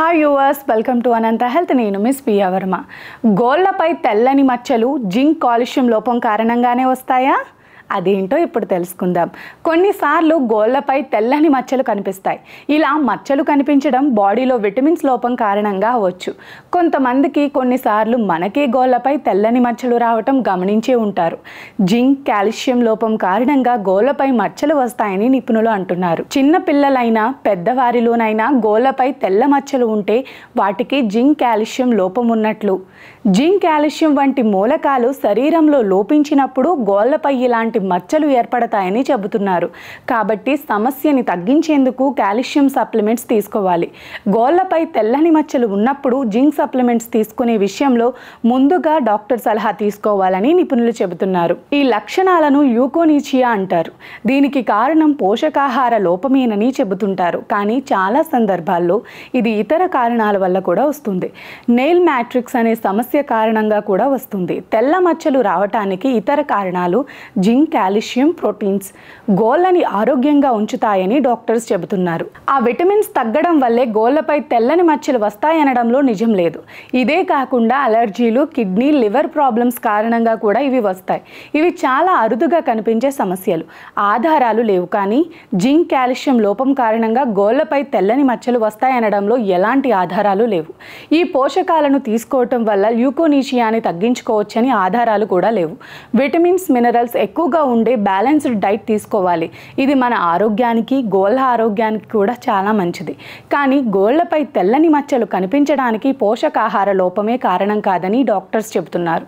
Hi yours, welcome to Anantha health. నేను miss Piya Varma. గోళ్ళపై తెల్లని మచ్చలు జింక్ కాల్షియం లోపం కారణంగానే వస్తాయా? అదేంటో ఇప్పుడు తెలుసుకుందాం. కొన్నిసార్లు గోళ్ళపై తెల్లని మచ్చలు కనిపిస్తాయి. ఇలా మచ్చలు కనిపించడం బాడీలో విటమిన్స్ లోపం కారణంగా అవ్వచ్చు. కొంతమందికి కొన్నిసార్లు మనకే గోళ్ళపై తెల్లని మచ్చలు రావటం గమనించే ఉంటారు. జింక్ కాల్షియం లోపం కారణంగా గోళ్ళపై మచ్చలు వస్తాయని నిపుణులు అంటున్నారు. చిన్న పిల్లలైనా పెద్దవారిలోనైనా గోళ్ళపై తెల్ల మచ్చలు ఉంటే వాటికి జింక్ కాల్షియం లోపం ఉన్నట్లు. జింక్ కాల్షియం వంటి మూలకాలు శరీరంలో లోపించినప్పుడు గోళ్ళపై ఇలాంటి మచ్చలు ఏర్పడతాయని చెబుతున్నారు. కాబట్టి సమస్యని తగ్గించేందుకు కాల్షియం సప్లిమెంట్స్ తీసుకోవాలి. గోళ్ళపై తెల్లని మచ్చలు ఉన్నప్పుడు జింక్ సప్లిమెంట్స్ తీసుకునే విషయంలో ముందుగా డాక్టర్ సలహా తీసుకోవాలని నిపుణులు చెబుతున్నారు. ఈ లక్షణాలను ల్యూకోనీచియా అంటారు. దీనికి కారణం పోషకాహార లోపమేనని చెబుతుంటారు. కానీ చాలా సందర్భాల్లో ఇది ఇతర కారణాల వల్ల కూడా వస్తుంది. నెయిల్ మ్యాట్రిక్స్ అనే సమస్య కారణంగా కూడా వస్తుంది. తెల్ల మచ్చలు రావటానికి ఇతర కారణాలు జింక్, కాల్షియం, ప్రోటీన్స్ గోళ్ళని ఆరోగ్యంగా ఉంచుతాయని డాక్టర్స్ చెబుతున్నారు. ఆ విటమిన్స్ తగ్గడం వల్లే గోళ్ళపై తెల్లని మచ్చలు వస్తాయనడంలో నిజం లేదు. ఇదే కాకుండా అలర్జీలు, కిడ్నీ, లివర్ ప్రాబ్లమ్స్ కారణంగా కూడా ఇవి వస్తాయి. ఇవి చాలా అరుదుగా కనిపించే సమస్యలు. ఆధారాలు లేవు. కానీ జింక్, కాల్షియం లోపం కారణంగా గోళ్ళపై తెల్లని మచ్చలు వస్తాయనడంలో ఎలాంటి ఆధారాలు లేవు. ఈ పోషకాలను తీసుకోవటం వల్ల ల్యూకోనీచియాని తగ్గించుకోవచ్చని ఆధారాలు కూడా లేవు. విటమిన్స్, మినరల్స్ ఎక్కువగా ఉండే బ్యాలెన్స్డ్ డైట్ తీసుకోవాలి. ఇది మన ఆరోగ్యానికి, గోళ్ళ ఆరోగ్యానికి కూడా చాలా మంచిది. కానీ గోళ్ళపై తెల్లని మచ్చలు కనిపించడానికి పోషకాహార లోపమే కారణం కాదని డాక్టర్స్ చెబుతున్నారు.